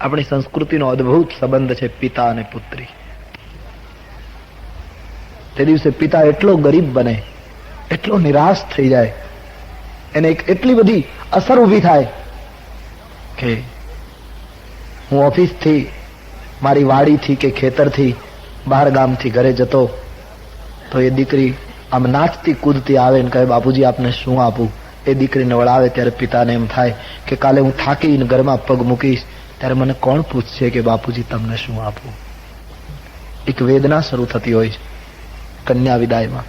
આપણી સંસ્કૃતિનો અદ્ભુત સંબંધ છે પિતા અને પુત્રી. તે દિવસે પિતા એટલો ગરીબ બને, એટલો નિરાશ થઈ જાય, એને એટલી બધી અસર ઊભી થાય કે હું ઓફિસથી, મારી વાડીથી કે ખેતરથી, બહાર ગામથી ઘરે જતો તો એ દીકરી આમ નાચતી કૂદતી આવે ને કહે, બાપુજી આપને શું આપું? એ દીકરીને વળાવે ત્યારે પિતાને એમ થાય કે કાલે હું થાકીને ઘરમાં પગ મૂકીશ ત્યારે મને કોણ પૂછશે કે બાપુજી તમને શું આપું? એક વેદના શરૂ થતી હોય છે કન્યા વિદાયમાં.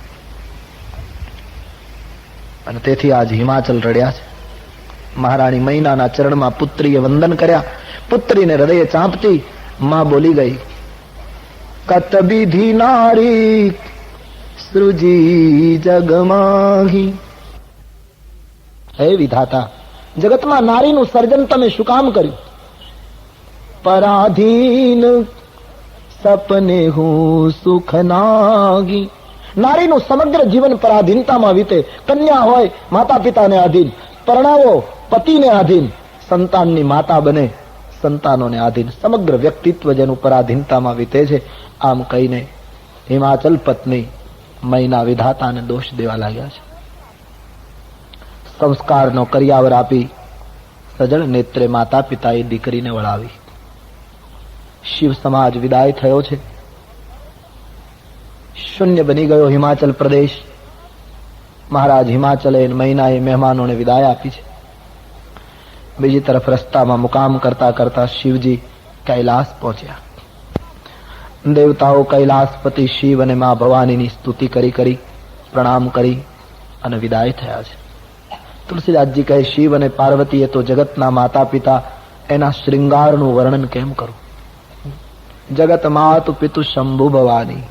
અને તેથી આજ હિમાચલ રડ્યા છે. મહારાણી મૈનાના ચરણમાં પુત્રીએ વંદન કર્યા. પુત્રીને હૃદય ચાંપતી માં બોલી ગઈ, કત વિધિ નારી સૃજી જગમાહી. હે વિધાતા, જગતમાં નારીનું સર્જન તમે શું કામ કર્યું? પરાધીન સપને હું સુખ નાગી. નારીનું સમગ્ર જીવન પરાધીનતામાં વીતે. કન્યા હોય માતા પિતાને આધીન, પરણાવો પતિને આધીન, સંતાનની માતા બને સંતાનોને આધીન. સમગ્ર વ્યક્તિત્વ જેનું પરાધીનતામાં વીતે છે. આમ કહીને હિમાચલ પત્ની મૈના વિધાતાને દોષ દેવા લાગ્યા છે. સંસ્કારનો કરિયાવર આપી સજળ નેત્રે માતા પિતાએ દીકરીને વળાવી. શિવ સમાજ વિદાય થયો છે. શૂન્ય બની ગયો હિમાચલ પ્રદેશ. મહારાજ હિમાચલે મહિનાએ મહેમાનોને વિદાય આપી છે. બીજી તરફ રસ્તામાં મુકામ કરતા કરતા શિવજી કૈલાસ પહોંચ્યા. દેવતાઓ કૈલાસપતિ શિવ અને મા ભવાનીની સ્તુતિ કરી કરી પ્રણામ કરી અને વિદાય થયા છે. તુલસીદાસજી કહે, શિવ અને પાર્વતીએ તો જગતના માતા પિતા, એના શ્રૃંગારનું વર્ણન કેમ કરું? જગત માતુ પિતુ શંભુ ભવાની.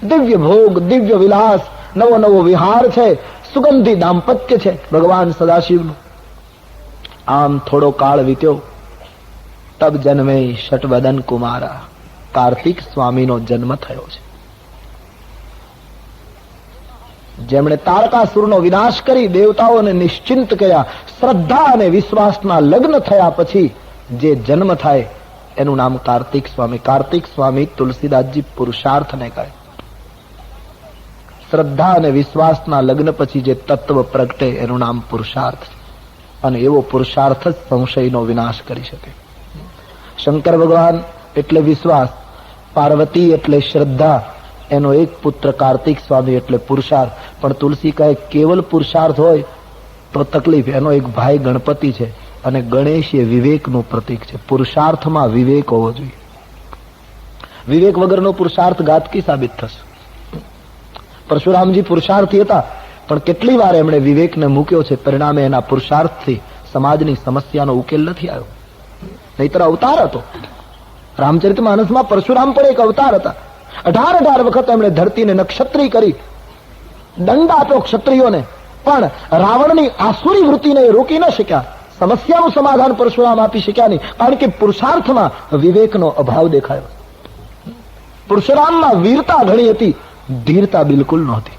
દિવ્ય ભોગ, દિવ્ય વિલાસ, નવો નવો વિહાર છે, સુગંધી દાંપત્ય છે ભગવાન સદાશિવનું. આમ થોડો કાળ વીત્યો. તબ જન્મે શટવદન કુમારા. કાર્તિક સ્વામીનો જન્મ થયો છે, જેમણે તારકાસુરનો વિનાશ કરી દેવતાઓને નિશ્ચિંત કર્યા. શ્રદ્ધા અને વિશ્વાસના લગ્ન થયા પછી જે જન્મ થાય એનું નામ કાર્તિક સ્વામી. કાર્તિક સ્વામી તુલસીદાસજી પુરુષાર્થને કહે. શ્રદ્ધા અને વિશ્વાસના લગ્ન પછી જે તત્વ પ્રગટે એનું નામ પુરુષાર્થ. અને એવો પુરુષાર્થ જ સંશયનો વિનાશ કરી શકે. શંકર ભગવાન એટલે વિશ્વાસ, પાર્વતી એટલે શ્રદ્ધા, એનો એક પુત્ર કાર્તિક સ્વામી એટલે પુરુષાર્થ. પણ તુલસી કહે કેવલ પુરુષાર્થ હોય તો તકલીફ. એનો એક ભાઈ ગણપતિ છે અને ગણેશ એ વિવેકનું પ્રતીક છે. પુરુષાર્થમાં વિવેક હોવો જોઈએ. વિવેક વગરનો પુરુષાર્થ ઘાતકી સાબિત થશે. પરશુરામજી પુરુષાર્થી હતા પણ કેટલી વાર એમણે વિવેકને મૂક્યો છે. પરિણામે એના પુરુષાર્થથી સમાજની સમસ્યાનો ઉકેલ નથી આવ્યો. નહીતર અવતાર હતો. રામચરિત માનસમાં પરશુરામ પણ એક અવતાર હતા. 18 વખત એમણે ધરતીને નક્ષત્રી કરી, દંડ આપ્યો ક્ષત્રિયોને, પણ રાવણની આસુરી વૃત્તિને રોકી ન શક્યા. સમસ્યાનું સમાધાન પરશુરામ આપી શક્યા નહીં, કારણ કે પુરુષાર્થમાં વિવેકનો અભાવ દેખાયો. પરશુરામમાં વીરતા ઘણી હતી, ધીરતા બિલકુલ નહોતી.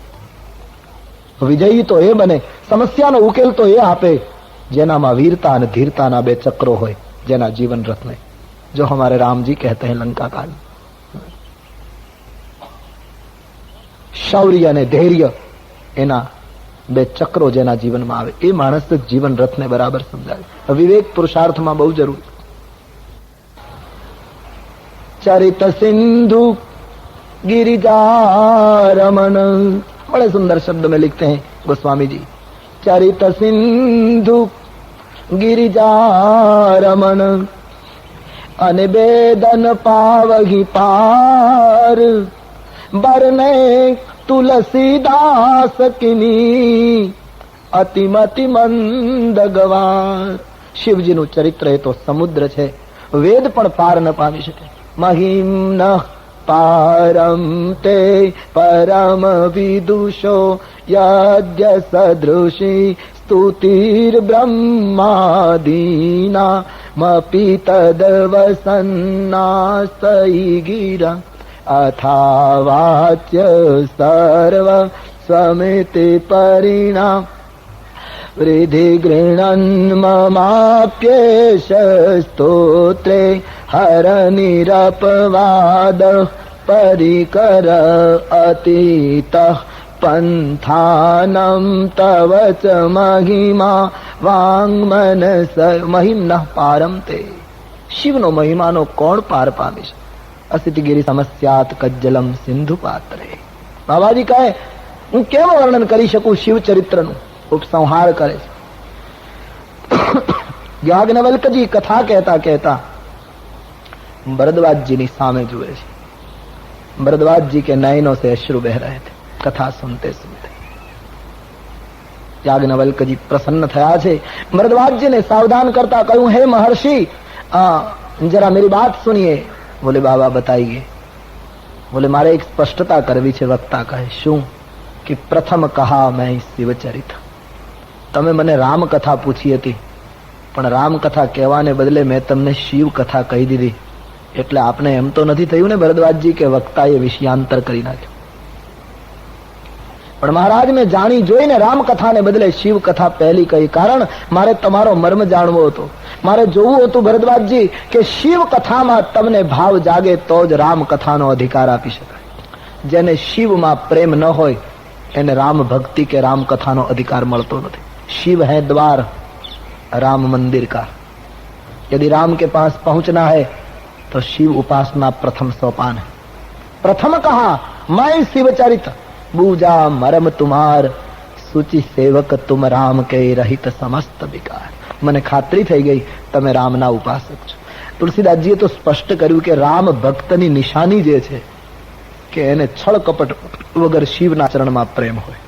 વિજયી તો એ બને, સમસ્યાનો ઉકેલ તો એ આપે જેનામાં વીરતા અને ધીરતાના બે ચક્રો હોય, જેના જીવન રથને જો हमारे राम जी कहते हैं लंका काल. શૌર્ય અને ધૈર્ય એના બે ચક્રો જેના જીવનમાં આવે એ માણસ જ જીવન રથને બરાબર સમજાવે. વિવેક પુરુષાર્થમાં બહુ જરૂરી. ચરિત સિંધુ गिरिजा रमन. बड़े सुंदर शब्द में लिखते हैं गोस्वामी जी. चरित सिंधु गिरिजा रमन અને બેદન પાવહી પાર બરને તુલસીદાસ કિની અતિમતિ મંદ ગવાર. શિવજીનું ચરિત્ર એ તો સમુદ્ર છે, વેદ પણ પાર ન પામી શકે. મહિમ ન પારમ તે પરમ વિદુષો યજ્ઞ સદૃશી સ્તુતિર બ્રહ્માદીના મપી તદવસન્નાસઈ ગિરા અથા વાચ્ય સર્વ સ્વમિતિ પરિણામ વૃદ્ધિ ગૃહણ મમાપ્યેશ સ્તોત્રે હર નિરપવાદ પરિકર અતીત પંથાનમ તવ ચ મહિમા વાંગમનસ મહિમ્ન પારમ તે. શિવનો મહિમાનો કોણ પાર પામી છે? અસિતગીરી સમસ્યાત કજ્જલમ સિંધુ પાત્રે. બાબાજી કહે હું કેવું વર્ણન કરી શકું શિવ ચરિત્રનું? ઉપસંહાર કરે છે. યાજ્ઞવલ્કજી કથા કહેતા કહેતા भरद्वाज सामे जुए छे. भरद्वाज जी के नयनों से अश्रु बह रहे थे कथा सुनते सुनते. याज्ञवल्क जी प्रसन्न थया छे. भरद्वाज जी ने सावधान करता कहूं, हे महर्षि जरा मेरी बात सुनिए. बोले बाबा बताइए. बोले मारे एक स्पष्टता करवी छे. वक्ता कहे शू? कि प्रथम कहा मैं शिवचरित. तमे मने राम कथा पूछी हती पण राम कथा कहेवाने बदले मैं तमने शिव कथा कही दीधी. એટલે આપને એમ તો નથી થયું ને ભરદ્વાજજી કે વક્તાએ વિષયાંતર કરી નાખ્યું? પણ મહારાજ મેં જાણી જોઈને રામ કથાને બદલે શિવ કથા પહેલી કહી. કારણ મારે તમારો મર્મ જાણવો હતો. મારે જોવું હતું ભરદ્વાજજી કે શિવ કથામાં તમને ભાવ જાગે તો જ રામ કથાનો અધિકાર આપી શકાય. જેને શિવમાં પ્રેમ ન હોય એને રામ ભક્તિ કે राम कथाનો અધિકાર મળતો નથી. शिव है द्वार राम मंदिर का. यदि राम के पास पहुंचना है तो शिव उपासना प्रथम सोपान है. प्रथम कहा मैं शिवचरित बूझा मरम तुम्हार सूचि सेवक तुम राम के रहित समस्त विकार. મને ખાતરી થઈ ગઈ તમે રામના ઉપાસક છો. તુલસીદાસજીએ તો સ્પષ્ટ કર્યું કે રામ ભક્તની નિશાની જે છે કે એને છળ કપટ વગર શિવના ચરણમાં પ્રેમ હોય.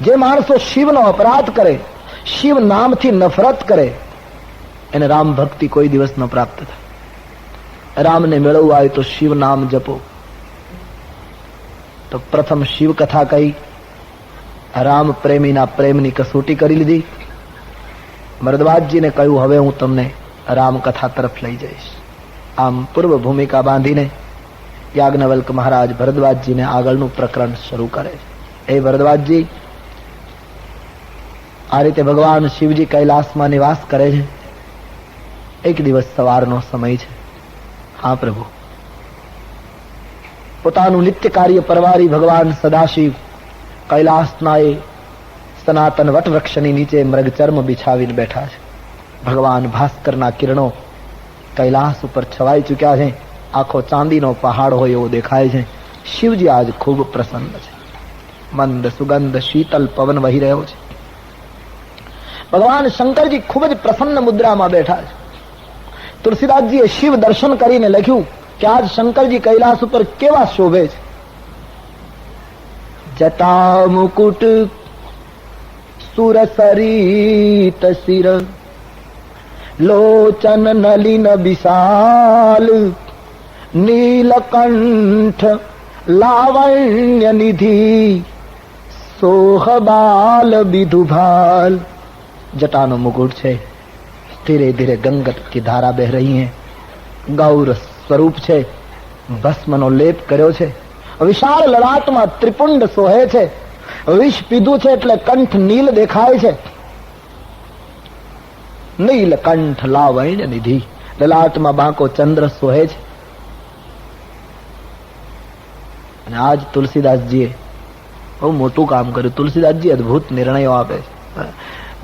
જે માણસો શિવનો અપરાધ કરે, શિવ નામથી નફરત કરે, એને રામ ભક્તિ કોઈ દિવસ ન પ્રાપ્ત થાય. રામને મેળવવા હોય તો શિવ નામ જપો. તો પ્રથમ શિવ કથા કહી, રામ પ્રેમીના પ્રેમની કસોટી કરી લીધી. ભરદ્વાજજીને કહ્યું હવે હું તમને રામ કથા તરફ લઈ જઈશ. આમ પૂર્વ ભૂમિકા બાંધીને યાજ્ઞવલ્ક મહારાજ ભરદ્વાજજીને આગળનું પ્રકરણ શરૂ કરે છે. એ ભરદ્વાજજી, આ રીતે ભગવાન શિવજી કૈલાસમાં નિવાસ કરે છે. એક દિવસ સવારનો સમય છે. હા પ્રભુ, પોતાનું નિત્ય કાર્ય પરવારી ભગવાન સદાશિવ કૈલાસના એ સનાતન વટવૃક્ષની નીચે મૃગચર્મ બિછાવીને બેઠા છે. ભગવાન ભાસ્કરના કિરણો કૈલાસ ઉપર છવાઈ ચુક્યા છે. આખો ચાંદીનો પહાડ હોય એવો દેખાય છે. શિવજી આજ ખૂબ પ્રસન્ન છે. મંદ સુગંધ શીતલ પવન વહી રહ્યો છે. ભગવાન શંકરજી ખૂબ જ પ્રસન્ન મુદ્રામાં બેઠા છે. તુલસીદાસજીએ શિવ દર્શન કરીને લખ્યું કે આજ શંકરજી કૈલાસ ઉપર કેવા શોભે છે. જટા મુકુટ સુરસરિત શિર લોચન નલિન વિશાલ નીલકંઠ લાવણ્ય નિધિ સોહબાલ વિધુભાલ. जटानो मुकुट छे, धीरे धीरे गंगत की धारा बह रही है. गौर स्वरूप छे, भस्मनो लेप कर्यो छे. विशाल ललाटमां त्रिपुंड सोहे छे. विष पीधुं छे એટલે કંઠ નીલ દેખાય છે. નીલકંઠ લાવણ્ય નિધિ, લલાટમાં બાંકો ચંદ્ર સોહે છે. અને આજ તુલસીદાસજીએ બહુ મોટું કામ કર્યું. તુલસીદાસજી અદભુત નિર્ણયો આપે છે.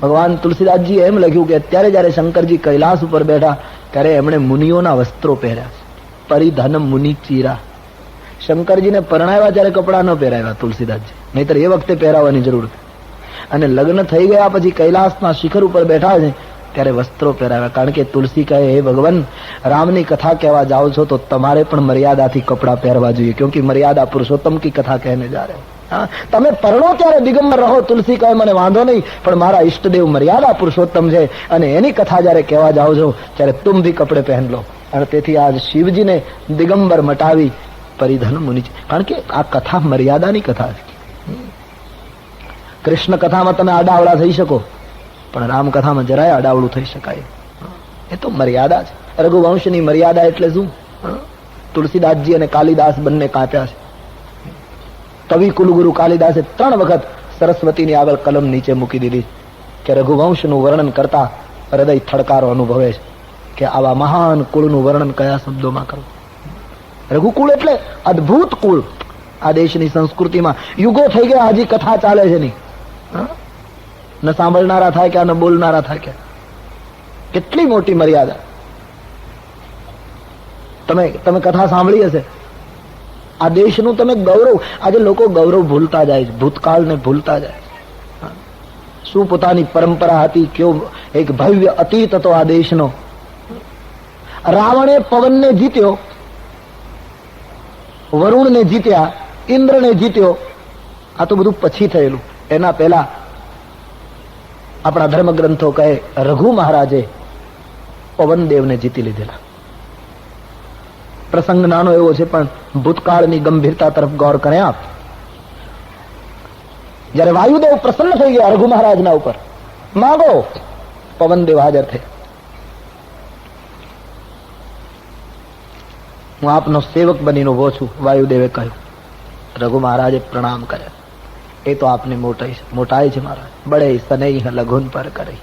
ભગવાન તુલસીદાસજી એમ લખ્યું કે અત્યારે જયારે શંકરજી કૈલાસ ઉપર બેઠા ત્યારે એમણે મુનિઓના વસ્ત્રો પહેર્યા છે. પરિધન મુનિ ચીરા. શંકરજીને પરણાવ્યા ત્યારે કપડા ન પહેરાવ્યા તુલસીદાસજી, નહીતર એ વખતે પહેરાવવાની જરૂર હતી. અને લગ્ન થઈ ગયા પછી કૈલાસના શિખર ઉપર બેઠા છે ત્યારે વસ્ત્રો પહેરાવ્યા. કારણ કે તુલસી કહે હે ભગવાન, રામની કથા કહેવા જાઓ છો તો તમારે પણ મર્યાદાથી કપડા પહેરવા જોઈએ, ક્યોંકि મર્યાદા પુરુષોત્તમ કી કથા કહેને જા રહે. તમે પરણો ત્યારે દિગંબર રહો. તુલસી કહે મને વાંધો નહીં, પણ મારા ઈષ્ટદેવ મર્યાદા પુરુષોત્તમ છે અને એની કથા જયારે કહેવા જાઓ છો ત્યારે તુમ ભી કપડે પહેન લો. અને તેથી આજ શિવજીને દિગંબર મટાવી પરિધન મુનિ, કારણ કે આ કથા મર્યાદાની કથા છે. કૃષ્ણ કથામાં તમે આડાવડા થઈ શકો, પણ રામ કથામાં જરાય આડાવડું થઈ શકાય. એ તો મર્યાદા છે. રઘુવંશની મર્યાદા એટલે શું? તુલસીદાસજી અને કાલિદાસ બંને કાપ્યા છે. કવિ કુલગુરુ કાલિદાસે 3 વખત સરસ્વતીની આગળ કલમ નીચે મૂકી દીધી. કે રઘુવંશનું વર્ણન કરતા હૃદય થડકારો અનુભવે છે કે આવા મહાન કુળનું વર્ણન કયા શબ્દોમાં કરવું. રઘુકુળ એટલે અદ્ભુત કુળ. આ દેશની સંસ્કૃતિમાં યુગો થઈ ગયા, હજી કથા ચાલે છે નહીં. ન સાંભળનારા થાય કે ન બોલનારા થાય કે. કેટલી મોટી મર્યાદા. તમે કથા સાંભળી હશે. આ દેશનું તમે ગૌરવ, આજે લોકો ગૌરવ ભૂલતા જાય છે, ભૂતકાળને ભૂલતા જાય. શું પોતાની પરંપરા હતી, કયો એક ભવ્ય અતીત હતો આ દેશનો. રાવણે પવનને જીત્યો, વરુણને જીત્યા, ઇન્દ્રને જીત્યો. આ તો બધું પછી થયેલું. એના પહેલા આપણા ધર્મગ્રંથો કહે રઘુ મહારાજે પવનદેવને જીતી લીધેલા. પ્રસંગ નાનો એવો છે, પણ ભૂતકાળની ગંભીરતા તરફ ગૌર કરે આપ. જયારે વાયુદેવ પ્રસન્ન થઈ ગયા રઘુ મહારાજના ઉપર, માગો, પવનદેવ હાજર થયા. હું આપનો સેવક બનીને ઉભો છું, વાયુદેવે કહ્યું. રઘુ મહારાજે પ્રણામ કર્યા. એ તો આપની મોટાઈ છે મહારાજ. બડે સનેહ લઘુન પર કરે.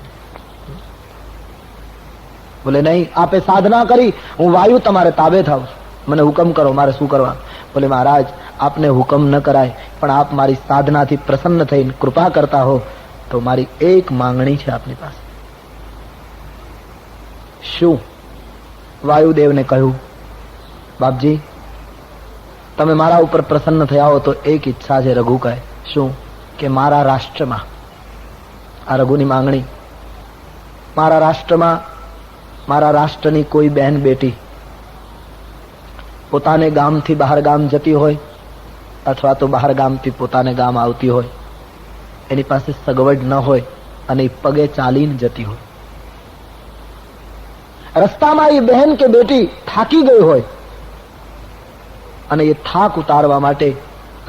બોલે નહીં, આપે સાધના કરી, હું વાયુ તમારે તાબે થાવ, મને હુકમ કરો, મારે શું કરવા. બોલે મહારાજ, આપને હુકમ ન કરાય, પણ આપ મારી સાધનાથી પ્રસન્ન થઈને કૃપા કરતા હો તો મારી એક માંગણી છે આપની પાસે. શું? વાયુદેવને કહ્યું, બાપજી, તમે મારા ઉપર પ્રસન્ન થયા હો તો એક ઈચ્છા છે. રઘુ કહે, શું? કે મારા રાષ્ટ્રમાં, આ રઘુની માંગણી, મારા રાષ્ટ્રમાં, મારા રાષ્ટ્રની કોઈ બહેન બેટી પોતાને ગામથી બહાર ગામ જતી હોય અથવા તો બહાર ગામથી પોતાને ગામ આવતી હોય, એની પાસે સગવડ ન હોય અને પગે ચાલીને જતી હોય, રસ્તામાં એ બહેન કે બેટી થાકી ગઈ હોય અને એ થાક ઉતારવા માટે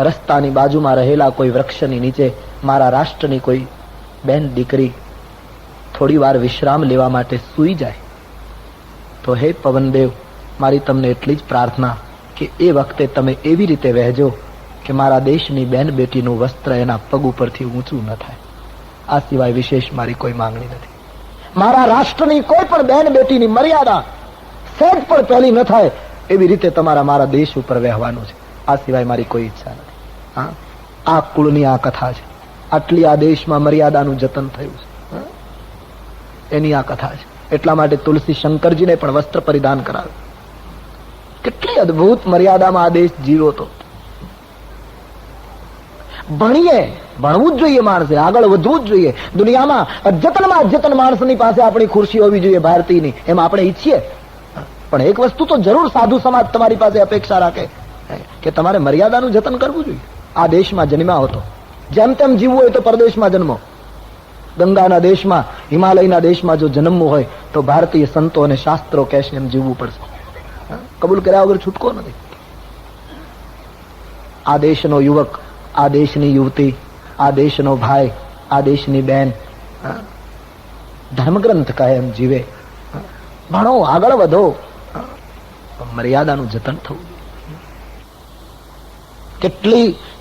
રસ્તાની બાજુમાં રહેલા કોઈ વૃક્ષની નીચે મારા રાષ્ટ્રની કોઈ બેન દીકરી થોડી વાર વિશ્રામ લેવા માટે સૂઈ જાય, તો હે પવનદેવ, મારી તમને એટલી જ પ્રાર્થના કે એ વખતે તમે એવી રીતે વહેજો કે મારા દેશની બેન બેટીનું વસ્ત્ર એના પગ ઉપરથી ઊંચું ન થાય. આ સિવાય વિશેષ મારી કોઈ માંગણી નથી. મારા રાષ્ટ્રની કોઈ પણ બેન બેટીની મર્યાદા સહેજ પણ પહેલી ન થાય એવી રીતે તમારા મારા દેશ ઉપર વહેવાનું છે. આ સિવાય મારી કોઈ ઈચ્છા નથી. હા, આ કુળની આ કથા છે. આટલી આ દેશમાં મર્યાદાનું જતન થયું છે, એની આ કથા છે. એટલા માટે તુલસી શંકરજીને પણ વસ્ત્ર પરિધાન કરાવ્યું. કેટલી અદભુત મર્યાદામાં આ દેશ જીવ્યો હતો. ભણવું જ જોઈએ, માણસે આગળ વધવું જ જોઈએ. દુનિયામાં અદ્યતનમાં અદ્યતન માણસની પાસે આપણી ખુરશી હોવી જોઈએ ભારતીયની, એમ આપણે ઈચ્છીએ. પણ એક વસ્તુ તો જરૂર સાધુ સમાજ તમારી પાસે અપેક્ષા રાખે કે તમારે મર્યાદાનું જતન કરવું જોઈએ. આ દેશમાં જન્મ્યા હતો, જેમ તેમ જીવવું હોય તો પરદેશમાં જન્મો. ગંગાના દેશમાં, હિમાલયના દેશમાં જો જન્મવું હોય તો ભારતીય સંતો અને શાસ્ત્રો કહેશે એમ જીવવું પડશે. કબૂલ કર્યા વગર છૂટકો નથી. આ દેશનો યુવક, આ દેશની યુવતી, આ દેશનો ભાઈ, આ દેશની બેન ધર્મગ્રંથ કહે એમ જીવે. ભણો, આગળ વધો, મર્યાદાનું જતન થવું.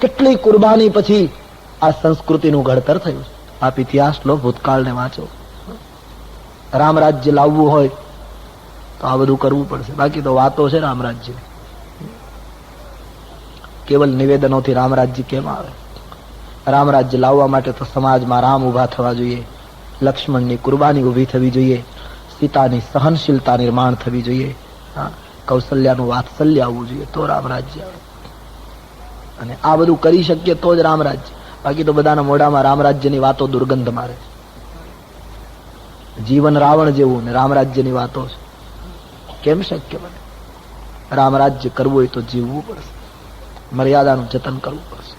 કેટલી કુરબાની પછી આ સંસ્કૃતિનું ઘડતર થયું છે. આપ ઇતિહાસ લો, ભૂતકાળને વાંચો. રામ રાજ્ય લાવવું હોય તો આ બધું કરવું પડશે. બાકી તો વાતો છે રામ રાજ્ય, કેવલ નિવેદનોથી રામ રાજ્ય કેમ આવે? રામ રાજ્ય લાવવા માટે તો સમાજમાં રામ ઉભા થવા જોઈએ, લક્ષ્મણની કુરબાની ઉભી થવી જોઈએ, સીતાની સહનશીલતા નિર્માણ થવી જોઈએ, કૌશલ્યાનું વાત્સલ્ય આવવું જોઈએ, તો રામ રાજ્ય આવે. અને આ બધું કરી શકીએ તો જ રામ રાજ્ય. બાકી તો બધાના મોઢામાં રામ રાજ્યની વાતો દુર્ગંધ મારે. જીવન રાવણ જેવું ને રામ રાજ્યની વાતો છે. કેમ શક્ય બને? રામ રાજ્ય કરવું હોય તો જીવવું પડશે, મર્યાદાનું જતન કરવું પડશે.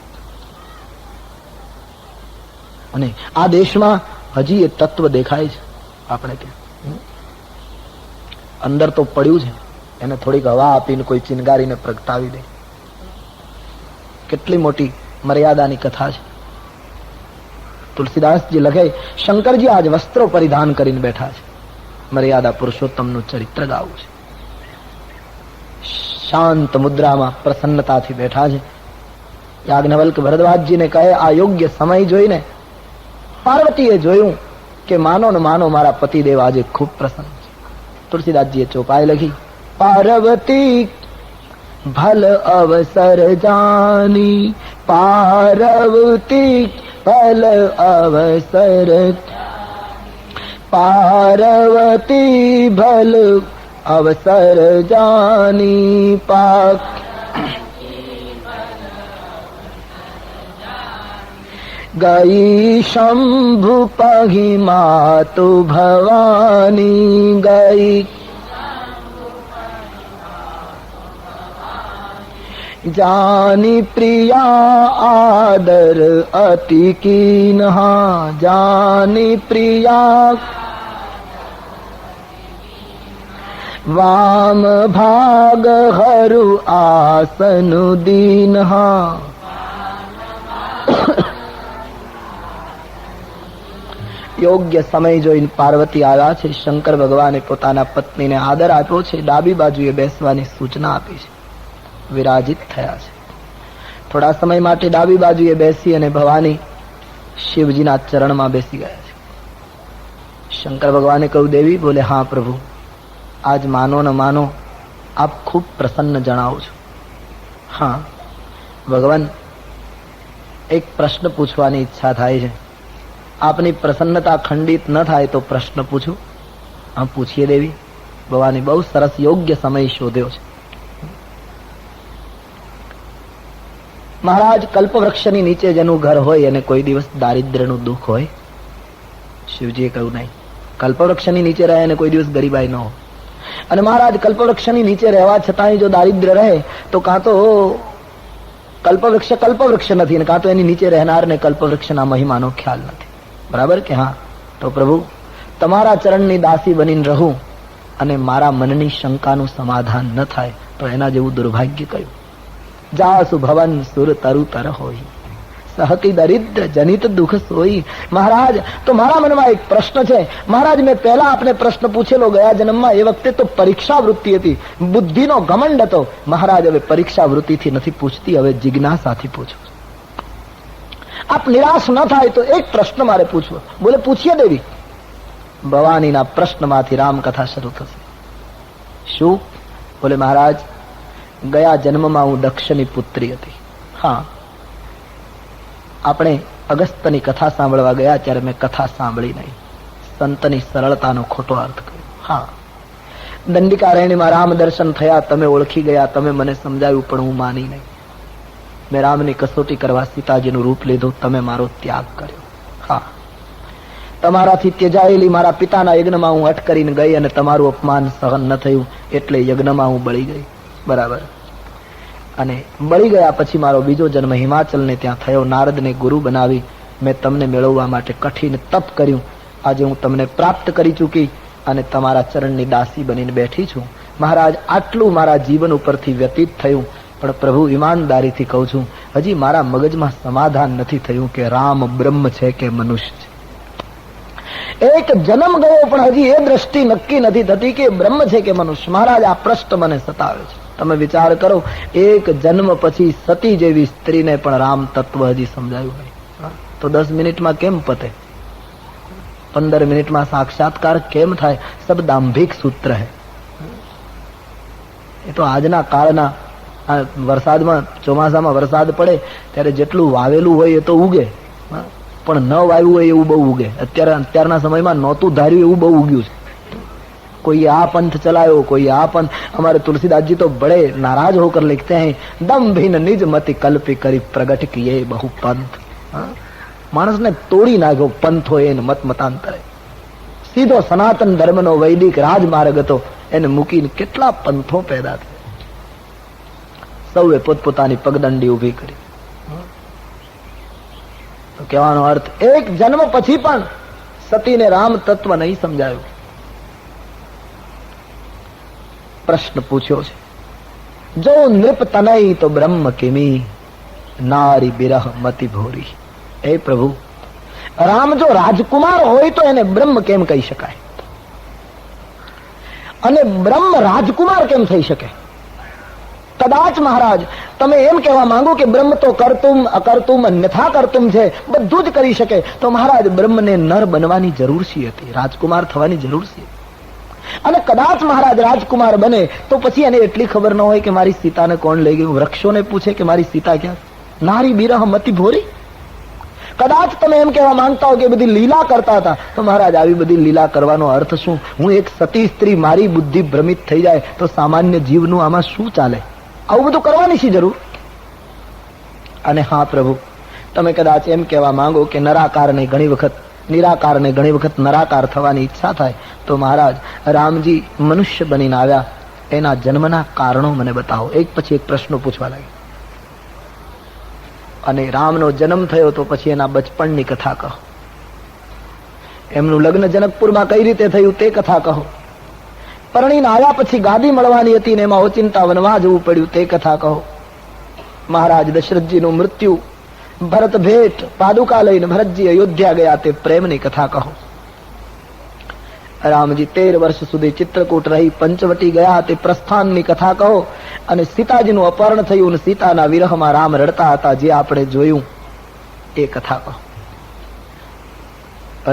અને આ દેશમાં હજી એ તત્વ દેખાય છે. આપણે કે અંદર તો પડ્યું છે, એને થોડીક હવા આપીને કોઈ ચિનગારીને પ્રગટાવી દે. કેટલી મોટી મર્યાદાની કથા છે. તુલસીદાસજી લખે, શંકરજી આજ વસ્ત્રો પરિધાન કરીને બેઠા છે. મર્યાદા પુરુષોત્તમનું ચરિત્ર ગાવું છે. શાંત મુદ્રામાં પ્રસન્નતાથી બેઠા છે. યાજ્ઞવલ્ક ભરદ્વાજજીને કહે, આ યોગ્ય સમય જોઈને પાર્વતીએ જોયું કે માનો ને માનો મારા પતિદેવ આજે ખૂબ પ્રસન્ન છે. તુલસીદાસજીએ ચોપાઈ લખી, પાર્વતી ભલ અવસર જાની, પાર્વતી ભલ અવસર, પાર્વતી ભલ અવસર જાની પાક, ગઈ શંભુ પહી માતુ ભવાની, ગઈ જાની પ્રિયા આદર અતિ કીન્હા, જાની પ્રિયા વામ ભાગ હરુ આસનુ દીન્હા. યોગ્ય સમય જોઈને પાર્વતી આવ્યા છે. શંકર ભગવાને પોતાના પત્નીને આદર આપ્યો છે. ડાબી બાજુએ બેસવાની સૂચના આપી છે. વિરાજિત થયા છે. થોડા સમય માટે ડાબી બાજુએ બેસી અને ભવાની શિવજીના ચરણમાં બેસી ગયા છે. શંકર ભગવાને કહ્યું, દેવી? બોલે, હા પ્રભુ, આજ માનો ન માનો આપ ખૂબ પ્રસન્ન જણાવો છો. હા ભગવાન, એક પ્રશ્ન પૂછવાની ઈચ્છા થાય છે. આપની પ્રસન્નતા ખંડિત ન થાય તો પ્રશ્ન પૂછું? હા પૂછીએ દેવી. ભવાની બહુ સરસ યોગ્ય સમય શોધ્યો છે. મહારાજ, કલ્પવૃક્ષની નીચે જેનું ઘર હોય એને કોઈ દિવસ દારિદ્ર્યનું દુઃખ હોય? શિવજીએ કહ્યું, નહીં. કલ્પવૃક્ષની નીચે રહે એને કોઈ દિવસ ગરીબાઈ ન હોય. અને મહારાજ, કલ્પવૃક્ષની નીચે રહેવા છતાંય જો દારિદ્ર્ય રહે તો કાં તો કલ્પવૃક્ષ નથી, અને કાં તો એની નીચે રહેનારને કલ્પવૃક્ષના મહિમાનો ખ્યાલ નથી. બરાબર કે? હા. તો પ્રભુ, તમારા ચરણની દાસી બનીને રહું અને મારા મનની શંકાનું સમાધાન ન થાય તો એના જેવું દુર્ભાગ્ય કયું? જાસુ ભવન સુર તરુ તર હોય, સહતી દરિદ્ર જનિત દુઃખ સોઈ. મહારાજ, તો મારા મનમાં એક પ્રશ્ન છે. મહારાજ, મેં પહેલા આપને પ્રશ્ન પૂછેલો ગયા જન્મમાં, એ વખતે તો પરીક્ષા વૃત્તિ હતી, બુદ્ધિનો ઘમંડ હતો. મહારાજ, હવે પરીક્ષા વૃત્તિથી નથી પૂછતી, હવે જિજ્ઞાસાથી પૂછું. આપ નિરાશ ન થાય તો એક પ્રશ્ન મારે પૂછવો. બોલે, પૂછીએ દેવી. ભવાનીના પ્રશ્નમાંથી રામકથા શરૂ થશે. શું? બોલે, મહારાજ, ગયા જન્મમાં હું દક્ષની પુત્રી હતી. હા, આપણે અગસ્ત્યની કથા સાંભળવા ગયા ત્યારે મેં કથા સાંભળી નહીં, સંતની સરળતાનો ખોટો અર્થ કર્યો. હા, દંડિકારણ્યમાં રામ દર્શન થયા, તમે ઓળખી ગયા, તમે મને સમજાવ્યું, પણ હું માની નહીં. મેં રામની કસોટી કરવા સીતાજીનું રૂપ લીધું, તમે મારો ત્યાગ કર્યો. હા, તમારાથી ત્યજાયેલી મારા પિતાના યજ્ઞમાં હું અટ કરીને ગઈ અને તમારું અપમાન સહન ન થયું એટલે યજ્ઞમાં હું બળી ગઈ. બરાબર. અને બળી ગયા પછી મારો બીજો જન્મ હિમાચલને ત્યાં થયો. નારદને ગુરુ બનાવી મેં તમને મેળવવા માટે કઠિન તપ કર્યું. આજે હું તમને પ્રાપ્ત કરી ચૂકી અને તમારા ચરણની દાસી બનીને બેઠી છું. મહારાજ, આટલું મારા જીવન ઉપરથી વ્યતીત થયું, પણ પ્રભુ, ઈમાનદારીથી કહું છું, હજી મારા મગજમાં સમાધાન નથી થયું કે રામ બ્રહ્મ છે કે મનુષ્ય છે. એક જન્મ ગયો પણ હજી એ દ્રષ્ટિ નક્કી નથી થતી કે બ્રહ્મ છે કે મનુષ્ય. મહારાજ, આ પ્રશ્ન મને સતાવે છે. તમે વિચાર કરો, એક જન્મ પછી સતી જેવી સ્ત્રીને પણ રામ તત્વ હજી સમજાયું નહીં તો 10 મિનિટમાં કેમ પતે? 15 મિનિટમાં સાક્ષાત્કાર કેમ થાય? સબ દાંભિક સૂત્ર હે. એ તો આજના કાળના વરસાદમાં, ચોમાસામાં વરસાદ પડે ત્યારે જેટલું વાવેલું હોય એ તો ઉગે, પણ ન વાવ્યું હોય એવું બહુ ઉગે. અત્યારના સમયમાં નહોતું ધાર્યું એવું બહુ ઉગ્યું છે. कोई आ पंथ चलायो, कोई आ पंथ. हमारे तुलसीदास जी तो बड़े नाराज होकर लिखते हैं, दम भिन्न निज मति कल्पी करी प्रगट किए बहु पंथ. मानस ने तोड़ी नाख्यो पंथ हो એને મત મતાંતરે. સીધો સનાતન ધર્મનો વૈદિક રાજમાર્ગ હતો, એને મૂકીને કેટલા પંથો પેદા થયા. સૌએ પોતપોતાની પગદંડી ઉભી કરી. તો કહેવાનો અર્થ, એક જન્મ પછી પણ સતીને રામ તત્વ નહીં સમજાયું. પ્રશ્ન પૂછ્યો છે, જો નૃપ તનય તો બ્રહ્મ કિમી, નારી બિરહ મતિ ભોરી. હે પ્રભુ, રામ જો રાજકુમાર હોય તો એને બ્રહ્મ કેમ કહી શકાય? અને બ્રહ્મ રાજકુમાર કેમ થઈ શકે? કદાચ મહારાજ તમે એમ કહેવા માંગો કે બ્રહ્મ તો કરતુમ અકર્તુમ અન્યથા કરતુમ છે, બધું જ કરી શકે, તો મહારાજ બ્રહ્મને નર બનવાની જરૂર શી હતી, રાજકુમાર થવાની જરૂર શી? અને કદાચ મહારાજ રાજકુમાર બને તો પછી એને એટલી ખબર ન હોય કે મારી સીતાને કોણ લઈ ગયું, વૃક્ષોને પૂછે કે મારી સીતા ક્યાં? નારી બિરહ મતિ ભોરી. કદાચ તમે એમ કહેવા માંગતા હો કે બધી લીલા કરતા હતા, તો મહારાજ આવી બધી લીલા કરવાનો અર્થ શું? હું એક સતી સ્ત્રી, મારી બુદ્ધિ ભ્રમિત થઈ જાય તો સામાન્ય જીવનું આમાં શું ચાલે? આવું બધું કરવાની શી જરૂર? અને હા પ્રભુ, તમે કદાચ એમ કહેવા માંગો કે નિરાકારને ઘણી વખત નરાકાર થવાની ઈચ્છા થાય, તો મહારાજ રામજી મનુષ્ય બનીને આવ્યા, એના જન્મના કારણો મને બતાવો. એક પછી એક પ્રશ્નો પૂછવા લાગ્યા. અને રામનો જન્મ થયો તો પછી એના બચપણની કથા કહો, એમનું લગ્ન જનકપુરમાં કઈ રીતે થયું તે કથા કહો, પરણીને આવ્યા પછી ગાદી મળવાની હતી ને એમાં ઓચિંતા વનવા જવું પડ્યું તે કથા કહો, મહારાજ દશરથજીનું મૃત્યુ, ભરત ભેટ, પાદુકા લઈને ભરતજી અયોધ્યા ગયા તે પ્રેમની કથા કહો. રામજી 13 વર્ષ સુધી ચિત્રકૂટ રહી પંચવટી ગયા તે પ્રસ્થાનની કથા કહો. અને સીતાજીનું અપહરણ થયું અને સીતાના વિરહમાં રામ રડતા હતા જે આપણે જોયું એ કથા કહો.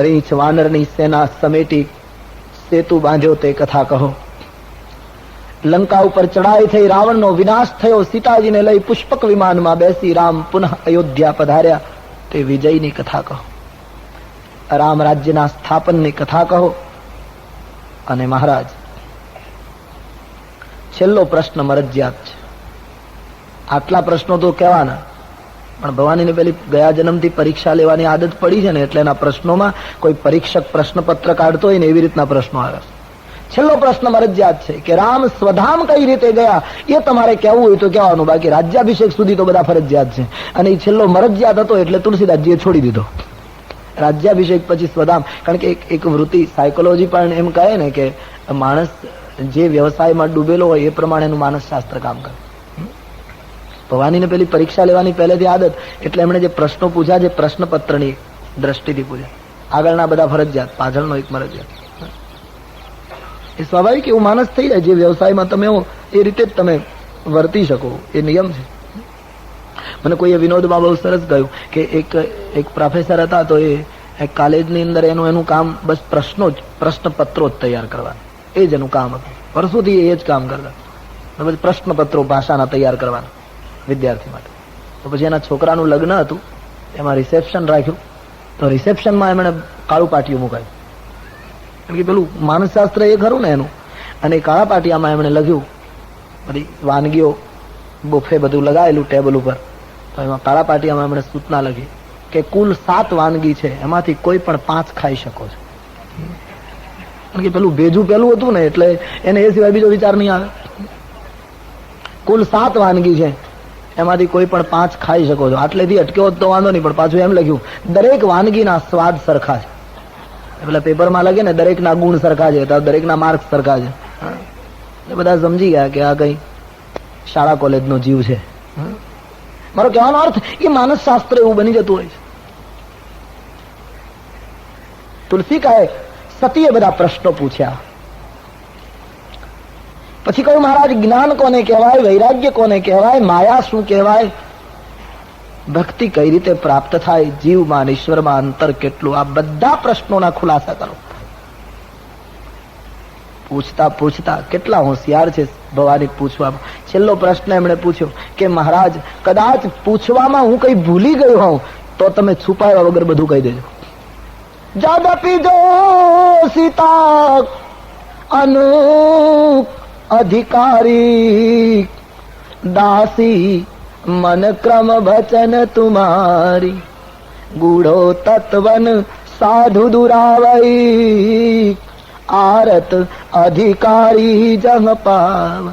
રીંછ વાનરની સેના સમેટી સેતુ બાંધ્યો તે કથા કહો. લંકા ઉપર ચડાઈ થઈ, રાવણનો વિનાશ થયો, સીતાજીને લઈ પુષ્પક વિમાનમાં બેસી રામ પુનઃ અયોધ્યા પધાર્યા તે વિજયની કથા કહો. રામ રાજ્યના સ્થાપનની કથા કહો. અને મહારાજ છેલ્લો પ્રશ્ન મરજિયાત છે. આટલા પ્રશ્નો તો કહેવાના, પણ ભવાનીને પેલી ગયા જન્મથી પરીક્ષા લેવાની આદત પડી છે ને, એટલે એના પ્રશ્નોમાં કોઈ પરીક્ષક પ્રશ્નપત્ર કાઢતો હોય ને એવી રીતના પ્રશ્નો આવે. છેલ્લો પ્રશ્ન મરજિયાત છે કે રામ સ્વધામ કઈ રીતે ગયા એ તમારે કહેવું હોય તો કહેવાનું, બાકી રાજ્યાભિષેક સુધી તો બધા ફરજિયાત છે. અને એ છેલ્લો મરજિયાત હતો એટલે તુલસીદાસજીએ છોડી દીધો. રાજ્યાભિષેક પછી સ્વધામ, કારણ કે એક વૃત્તિ સાયકોલોજી પણ એમ કહે ને કે માણસ જે વ્યવસાયમાં ડૂબેલો હોય એ પ્રમાણેનું માનસ શાસ્ત્ર કામ કરે. ભવાનીને પેલી પરીક્ષા લેવાની પહેલેથી આદત, એટલે એમણે જે પ્રશ્નો પૂછ્યા છે પ્રશ્નપત્રની દ્રષ્ટિથી પૂછ્યા. આગળના બધા ફરજિયાત, પાછળનો એક મરજિયાત. એ સ્વાભાવિક એવું માણસ થઈ જાય, જે વ્યવસાયમાં તમે હો એ રીતે જ તમે વર્તી શકો, એ નિયમ છે. મને કોઈએ વિનોદમાં બહુ સરસ કહ્યું કે એક પ્રોફેસર હતા, તો એ કોલેજની અંદર એનું કામ બસ પ્રશ્નપત્રો જ તૈયાર કરવાના, એ જ એનું કામ હતું. વર્ષોથી એ જ કામ કરતા. પછી પ્રશ્નપત્રો ભાષાના તૈયાર કરવાના વિદ્યાર્થી માટે. તો પછી એના છોકરાનું લગ્ન હતું, એમાં રિસેપ્શન રાખ્યું. તો રિસેપ્શનમાં એમણે કાળું પાટિયું મુકાયું, કારણ કે પેલું માનસશાસ્ત્ર એ ખરું ને એનું. અને કાળા પાટિયામાં એમણે લખ્યું, બધી વાનગીઓ બુફે બધું લગાવેલું ટેબલ ઉપર. તો એમાં કાળા પાટિયામાં એમણે સૂચના લખી કે કુલ 7 વાનગી છે, એમાંથી કોઈ પણ 5 ખાઈ શકો છો. કારણ કે પેલું ભેજું પેલું હતું ને, એટલે એને એ સિવાય બીજો વિચાર નહીં આવે. કુલ 7 વાનગી છે, એમાંથી કોઈ પણ 5 ખાઈ શકો છો. આટલેથી અટક્યો તો વાંધો નહીં, પણ પાછું એમ લખ્યું દરેક વાનગીના સ્વાદ સરખા છે. પેલા પેપરમાં લખે ને દરેકના ગુણ સરખા છે, તો દરેકના માર્ક્સ સરખા છે. એટલે બધા સમજી ગયા કે આ કઈ શાળા કોલેજનો જીવ છે. મારો કહેવાનો અર્થ એ માનસ શાસ્ત્ર એવું બની જતું હોય છે. તુલસીકાએ સતીએ બધા પ્રશ્નો પૂછ્યા. પછી કહ્યું મહારાજ જ્ઞાન કોને કહેવાય, વૈરાગ્ય કોને કહેવાય, માયા શું કહેવાય, ભક્તિ કઈ રીતે પ્રાપ્ત થાય, જીવમાં ઈશ્વરમાં અંતર કેટલું, આ બધા પ્રશ્નોના ખુલાસા કરો. પૂછતા પૂછતા કેટલા હોશિયાર છે ભવાની પૂછવામાં. છેલ્લો પ્રશ્ન એમણે પૂછ્યો કે મહારાજ કદાચ પૂછવામાં હું કઈ ભૂલી ગયો હોઉં તો તમે છુપાયા વગર બધું કહી દેજો. જદપી જો સીતા અનુ અધિકારી દાસી મન ક્રમ ભચન તુમારી ગૂઢો તત્વન સાધુ દુરાવઈ આરત અધિકારી જહ પાવ.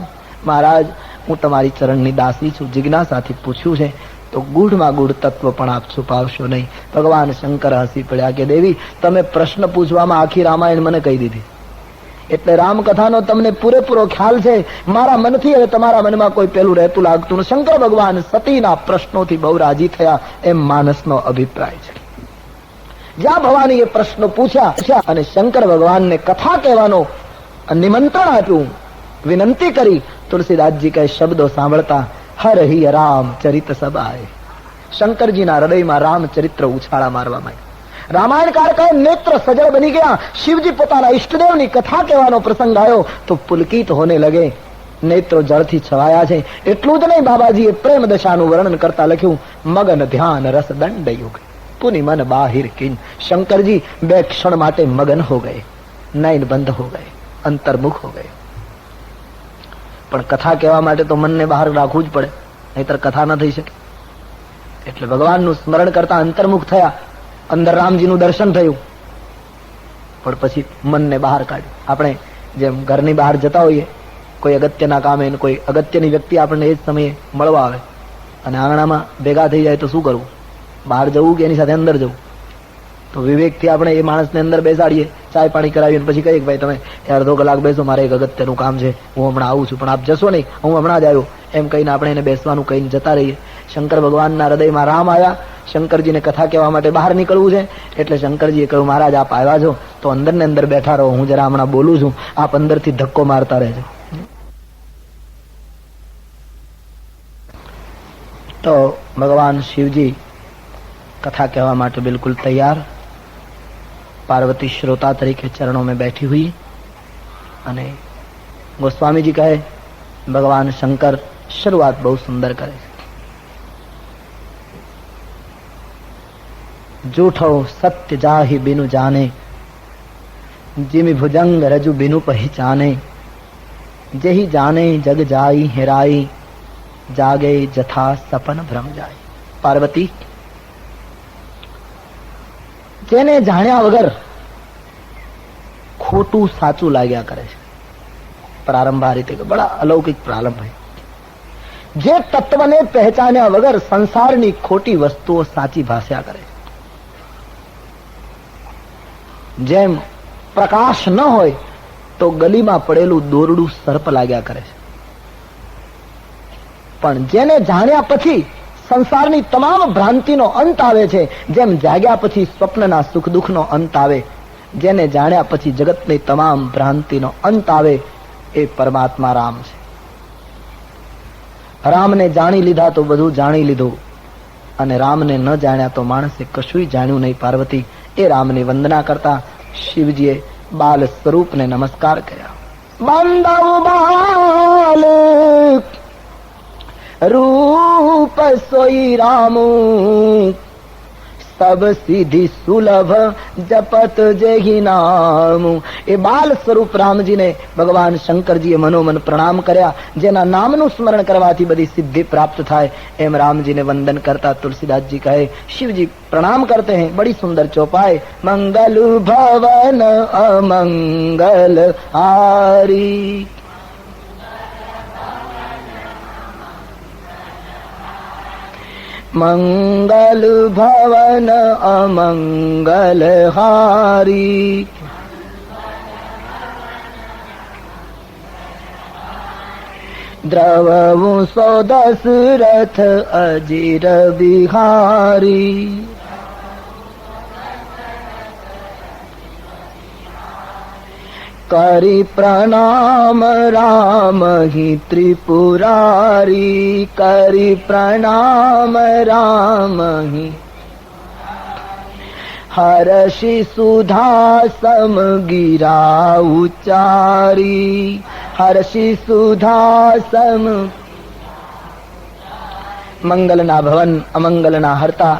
મહારાજ હું તમારી ચરણની દાસી છું, જિજ્ઞાસાથી પૂછ્યું છે તો ગૂઢમાં ગૂઢ તત્વ પણ આપ છુપાવશો નહીં. ભગવાન શંકર હસી પડ્યા કે દેવી તમે પ્રશ્ન પૂછવામાં આખી રામાયણ મને કહી દીધી, એટલે રામકથાનો તમને પૂરેપૂરો ખ્યાલ છે. મારા મનથી હવે તમારા મનમાં કોઈ પેલું રહેતું લાગતું. શંકર ભગવાન સતીના પ્રશ્નોથી બહુ રાજી થયા એમ માનસનો અભિપ્રાય છે. જ્યાં ભવાની એ પ્રશ્નો પૂછ્યા અને શંકર ભગવાનને કથા કહેવાનો નિમંત્રણ આપ્યું, વિનંતી કરી, तुलसीदास जी के शब्दों સાંભળતા હર હિ રામ ચરિત સબ આય. શંકરજીના હૃદયમાં રામચરિત્ર ઉછાળા મારવા માંડ્યા. રામાયણકાર કહે નેત્ર સજળ બની ગયા. શિવજી પોતાના ઈષ્ટદેવની કથા કહેવાનો પ્રસંગ આવ્યો તો પુલકિત હોને લગે, નેત્રો જળથી છવાયા છે. એટલું જ નહીં, બાબાજીએ પ્રેમ દશાનું વર્ણન કરતા લખ્યું, મગન ધ્યાન રસ દંડ યુગ પુનિ મન બાહિર કિન. શંકરજી 2 ક્ષણ માટે મગન હો ગયે, નયન બંધ હો ગયે, અંતર્મુખ હો ગયે. પણ કથા કહેવા માટે તો મનને બહાર રાખવું જ પડે, નહીતર કથા ન થઈ શકે. એટલે ભગવાનનું સ્મરણ કરતા અંતર્મુખ થયા. અંદર રામજીનું દર્શન થયું, પણ પછી મનને બહાર કાઢ્યું. આપણે જેમ ઘરની બહાર જતા હોઈએ, કોઈ અગત્યના કામે, કોઈ અગત્યની વ્યક્તિ આપણને એ જ સમયે મળવા આવે અને આંગણામાં ભેગા થઈ જાય તો શું કરવું? બહાર જવું કે એની સાથે અંદર જવું? તો વિવેકથી આપણે એ માણસને અંદર બેસાડીએ, ચાય પાણી કરાવીએ, પછી કહીએ કે ભાઈ તમે અડધો કલાક બેસો, મારે એક અગત્યનું કામ છે, હું હમણાં આવું છું, પણ આપ જશો નહીં, હું હમણાં જ આવ્યો, એમ કહીને આપણે એને બેસવાનું કહીને જતા રહીએ. શંકર ભગવાનના હૃદયમાં રામ આવ્યા. શંકરજીને કથા કહેવા માટે બહાર નીકળવું છે, એટલે શંકરજીએ કહ્યું, મહારાજ આપ આવ્યા છો તો અંદર ને અંદર બેઠા રહો, હું જરા હમણાં બોલું છું, આપ અંદરથી ધક્કો મારતા રહેજો. તો ભગવાન શિવજી कथा कहवा માટે बिल्कुल तैयार. पार्वती श्रोता तरीके चरणों में बैठी हुई અને गोस्वामी जी कहे भगवान शंकर शुरुआत बहुत सुंदर करे. जूठो सत्य जाहि बिनु जाने, जिमि भुजंग रजु बिनु पहचाने, जेहि जाने जग जाई हेराई, जागे जथा सपन भ्रम जाए. पार्वती જેને જાણ્યા વગર ખોટું સાચું લાગ્યા કરે છે. પ્રારંભ આ રીતે બડા અલૌકિક પ્રારંભ છે. જે તત્વને પહેચાન્યા વગર સંસારની ખોટી વસ્તુઓ સાચી ભાષ્યા કરે છે. જેમ પ્રકાશ ન હોય તો ગલીમાં પડેલું દોરડું સર્પ લાગ્યા કરે છે. પણ જેને જાણ્યા પછી સંસારની તમામ ભ્રાંતિનો અંત આવે છે, જેમ જાગ્યા પછી સ્વપ્નના સુખ દુઃખનો અંત આવે, જેને જાણ્યા પછી જગતની તમામ ભ્રાંતિનો અંત આવે, એ પરમાત્મા રામ છે. રામને જાણી લીધા તો બધું જાણી લીધું, અને રામને ન જાણ્યા તો માણસે કશું જાણ્યું નહીં. પાર્વતી એ રામની વંદના કરતા શિવજીએ બાલ સ્વરૂપને નમસ્કાર કર્યા. બાંધવ બાલ रूप सोई रामू, सब सिद्धि सुलभ जपत जेहि नामू. એ બાલ સ્વરૂપ રામજીને ભગવાન શંકરજીએ મનોમન પ્રણામ કર્યા. જેના નામનું સ્મરણ કરવાથી બધી સિદ્ધિ પ્રાપ્ત થાય, એમ રામજીને વંદન કરતા तुलसीदास जी કહે, शिवजी प्रणाम करते हैं. बड़ी सुंदर चौपाई. मंगल भवन अमंगल हारी, मंगल भवन अमंगल हारी, द्रवऊ सो दशरथ अजिर बिहारी, करी प्रणाम राम ही त्रिपुरारी, करी प्रणाम राम ही हर्षि सुधा सम गिरा उचारी, हर्षि सुधा सम. મંગલના ભવન અમંગલના હરતા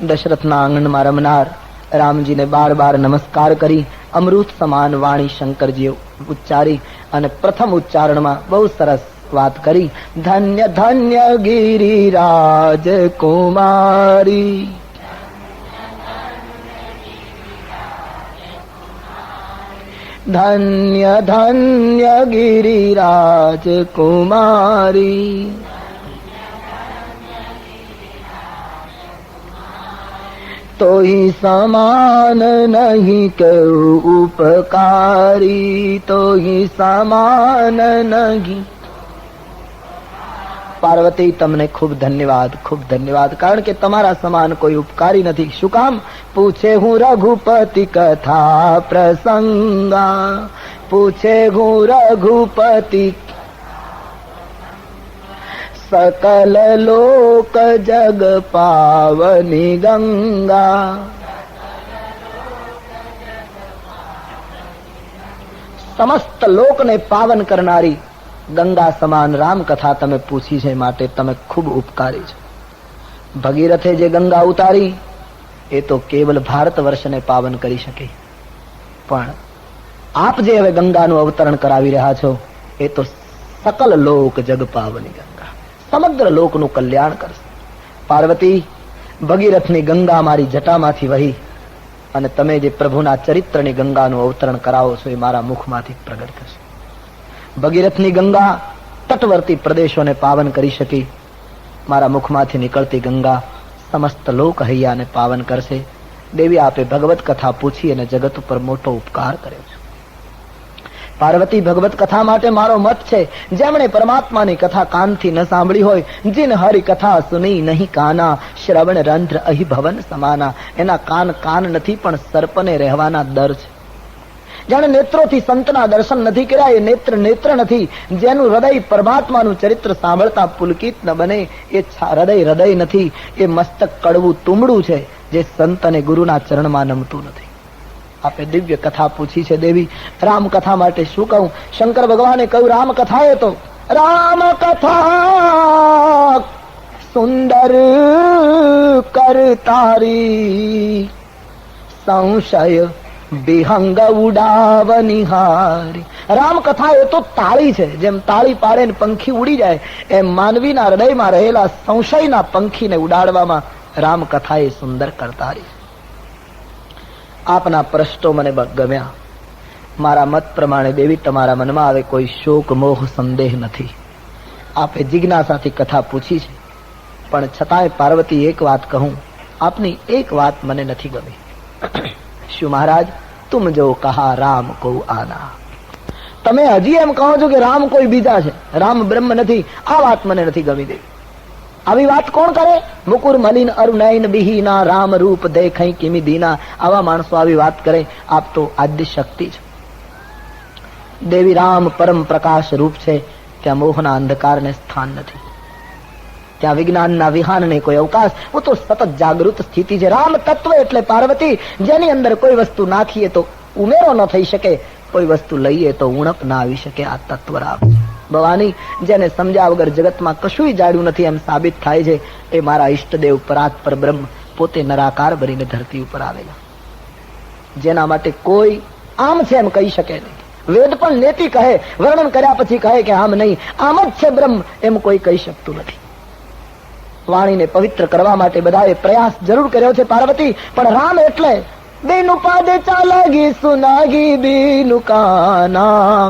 દશરથના આંગણમાં રમનાર રામજીને બાર બાર નમસ્કાર કરી અમૃત સમાન વાણી શંકરજીએ ઉચ્ચારી અને પ્રથમ ઉચ્ચારણમાં બહુ સરસ વાત કરી. ધન્ય ધન્ય ગિરિરાજ કુમારી, ધન્ય ધન્ય ગિરિરાજ કુમારી, તોહી સમાન નહીં કહું ઉપકારી, તોહી સમાન નહીં. પાર્વતી તમને ખૂબ ધન્યવાદ, ખૂબ ધન્યવાદ, કારણ કે તમારા સમાન કોઈ ઉપકારી નથી. શું કામ? પૂછે હું રઘુપતિ કથા પ્રસંગા, પૂછે હું રઘુપતિ. सकल लोक जग पावनी गंगा। સમસ્ત લોકને પાવન કરનારી ગંગા સમાન રામ કથા તમે પૂછી છે, માટે તમે ખૂબ ઉપકારી છો. ભગીરથે જે ગંગા ઉતારી એ તો કેવલ ભારત વર્ષને પાવન કરી શકે, પણ આપ જે હવે ગંગાનું અવતરણ કરાવી રહ્યા છો એ તો સકલ લોક જગ પાવની ગંગા, સમગ્ર લોકનું કલ્યાણ કરશે. પાર્વતી, ભગીરથની ગંગા મારી જટામાંથી વહી અને તમે જે પ્રભુના ચરિત્રની ગંગાનું અવતરણ કરાવો છો એ મારા મુખમાંથી પ્રગટ થશે. ભગીરથની ગંગા તટવર્તી પ્રદેશોને પાવન કરી શકી, મારા મુખમાંથી નીકળતી ગંગા સમસ્ત લોક હૈયાને પાવન કરશે. દેવી, આપે ભગવત કથા પૂછી અને જગત ઉપર મોટો ઉપકાર કર્યો છે. પાર્વતી, ભગવત કથા માટે મારો મત છે, જેમણે પરમાત્માની કથા કાનથી ન સાંભળી હોય, જીન હરી કથા સુની નહીં કાના, શ્રવણ રંધ્ર અહી ભવન સમાના. એના કાન કાન નથી, પણ સર્પને રહેવાના દર છે. જાણે નેત્રોથી સંતના દર્શન નથી કર્યા એ નેત્ર નેત્ર નથી. જેનું હૃદય પરમાત્માનું ચરિત્ર સાંભળતા પુલકિત ન બને એ હૃદય હૃદય નથી. એ મસ્તક કડવું તુંબડું છે, જે સંત અને ગુરુના ચરણમાં નમતું નથી. આપે દિવ્ય કથા પૂછી છે દેવી. રામ કથા માટે શું કહું? શંકર ભગવાને કહ્યું, રામ કથા એ તો રામ કથા સુંદર કર તારી, સંશય વિહંગ ઉડાવનિહારી. રામ કથા એ તો તાળી છે, જેમ તાળી પાડે ને પંખી ઉડી જાય એમ માનવીના હૃદયમાં રહેલા સંશયના પંખીને ઉડાડવામાં રામ કથા એ સુંદર કરતારી. આપના પ્રશ્નો મને ગમ્યા. મારા મત પ્રમાણે દેવી તમારા મનમાં આવે કોઈ શોક મોહ સંદેહ નથી. આપે જિજ્ઞાસાથી કથા પૂછી છે, પણ છતાંય પાર્વતી એક વાત કહું, આપની એક વાત મને નથી ગમી. શું મહારાજ? તુમ જો કહા રામ કો આના. તમે હજી એમ કહો છો કે રામ કોઈ બીજા છે, રામ બ્રહ્મ નથી. આ વાત મને નથી ગમી દેવી. આવી વાત કોણ કરે? મુકુર મલિન અરુનયન બિહીના, રામ રૂપ દેખઈ કિમી દીના. આવા માણસો આવી વાત કરે. આપ તો આદ્ય શક્તિ છો દેવી. રામ પરમ પ્રકાશ રૂપ છે, ત્યાં મોહના અંધકારને સ્થાન નથી, ત્યાં વિજ્ઞાનના વિહાનને કોઈ અવકાશ. वो તો સતત જાગૃત સ્થિતિ છે. રામ તત્વ એટલે પાર્વતી, જેની અંદર કોઈ વસ્તુ નાખીએ તો ઉમેરો ન થઈ શકે, કોઈ વસ્તુ લઈએ તો ઉણપ ના આવી શકે. આ તત્વ રામ ભવાની, જેને સમજ્યા વગર જગતમાં કશું જાડ્યું નથી એમ સાબિત થાય છે. એ મારા ઈષ્ટદેવ પરાત પર બ્રહ્મ પોતે નરાકાર બનીને ધરતી ઉપર આવેલા, જેના માટે કોઈ આમ છે એમ કહી શકે નહીં. વેદ પણ નેતિ કહે, વર્ણન કર્યા પછી કહે કે આમ નહીં, આમ જ છે બ્રહ્મ, એમ કોઈ કહી શકતું નથી. વાણીને પવિત્ર કરવા માટે બધાએ પ્રયાસ જરૂર કર્યો છે પાર્વતી, પણ રામ એટલે બીનું પાદે ચાલાગી સુનાગી બીનું કાના,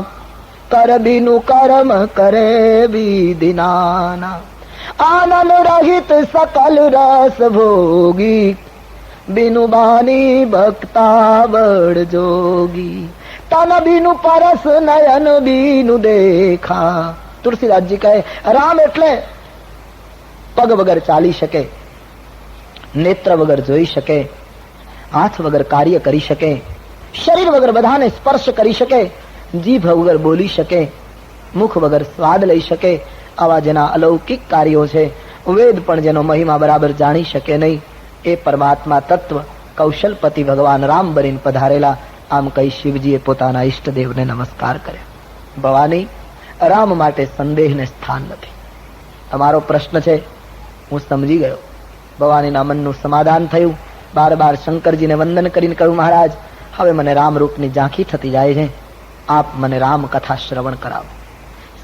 કર બીનું કર્મ કરે બીદિનાના, આનંદ રહિત સકલ રસ ભોગી, બીનું બાની ભક્તા બળ જોગી, તન બીનું પરસ નયન બીનું દેખા. તુલસીદાસજી કહે રામ એટલે પગ વગર ચાલી શકે, નેત્ર વગર જોઈ શકે, હાથ વગર કાર્ય કરી શકે, શરીર વગર બધાને સ્પર્શ કરી શકે, જીભ વગર બોલી શકે, મુખ વગર સ્વાદ લઈ શકે. આવા જેના અલૌકિક કાર્યો છે, વેદ પણ જેનો મહિમા બરાબર જાણી શકે નહીં, એ પરમાત્મા તત્વ કૌશલપતિ ભગવાન રામ બનીને પધારેલા. આમ કહી શિવજીએ પોતાના ઈષ્ટદેવને નમસ્કાર કર્યા. ભવાની, રામ માટે સંદેહને સ્થાન નથી. તમારો પ્રશ્ન છે, હું સમજી ગયો. ભવાનીના મનનું સમાધાન થયું. બાર બાર શંકરજીને વંદન કરીને કહ્યું, મહારાજ હવે મને રામ રૂપની ઝાંખી થતી જાય છે, આપ મને રામ કથા શ્રવણ કરાવો.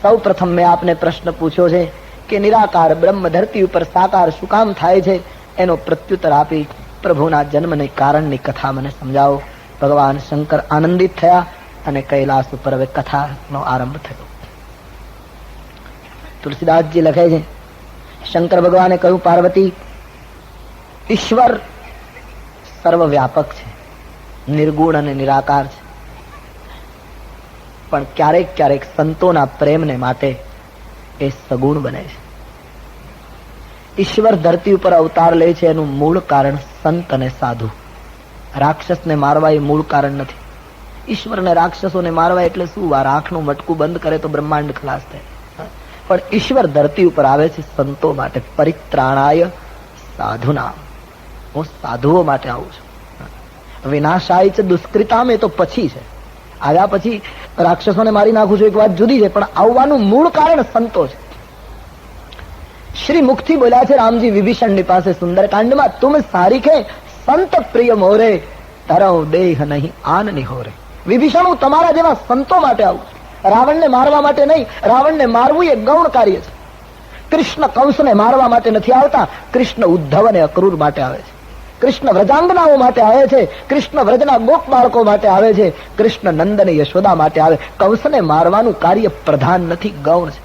સૌ પ્રથમ મેં આપને પ્રશ્ન પૂછ્યો છે કે નિરાકાર બ્રહ્મ ધરતી ઉપર સાકાર શું કામ થાય છે? એનો પ્રત્યુત્તર આપી પ્રભુના જન્મને કારણની કથા મને સમજાવો. ભગવાન શંકર આનંદિત થયા અને કૈલાસ ઉપર હવે કથાનો આરંભ થયો. તુલસીદાસજી લખે છે, શંકર ભગવાને કહ્યું, પાર્વતી, ઈશ્વર સર્વવ્યાપક છે, નિર્ગુણ અને નિરાકાર છે, પણ ક્યારેક ક્યારેક સંતોના પ્રેમને માટે એ સગુણ બને છે. ઈશ્વર ધરતી ઉપર અવતાર લે છે એનું મૂળ કારણ સંત અને સાધુ. રાક્ષસને મારવા એ મૂળ કારણ નથી. ઈશ્વરને રાક્ષસોને મારવા એટલે શું? આ રાખનું મટકું બંધ કરે તો બ્રહ્માંડ ખલાસ થાય. પણ ઈશ્વર ધરતી ઉપર આવે છે સંતો માટે. પરિત્રાણાય સાધુનામ, હું સાધુઓ માટે આવું છું. વિનાશાય છે દુષ્કૃતામ, એ તો પછી છે. આવ્યા પછી રાક્ષસોને મારી નાખું છું એક વાત જુદી છે, પણ આવવાનું મૂળ કારણ સંતો છે. શ્રી મુખથી બોલ્યા છે રામજી વિભીષણની પાસે સુંદરકાંડમાં, તુમ સારીખે સંત પ્રિય મોરે, તરવ દેહ નહીં આન નિહોરે. વિભીષણ, હું તમારા જેવા સંતો માટે આવું છું, રાવણને મારવા માટે નહીં. રાવણને મારવું એ ગૌણ કાર્ય છે. કૃષ્ણ કંસને મારવા માટે નથી આવતા, કૃષ્ણ ઉદ્ધવ અને અક્રૂર માટે આવે છે. કૃષ્ણ વ્રજાંગનાઓ માટે આવે છે, કૃષ્ણ વ્રજના ગોપ બાળકો માટે આવે છે, કૃષ્ણ નંદન યશોદા માટે આવે. કંસને મારવાનું કાર્ય પ્રધાન નથી, ગૌણ છે.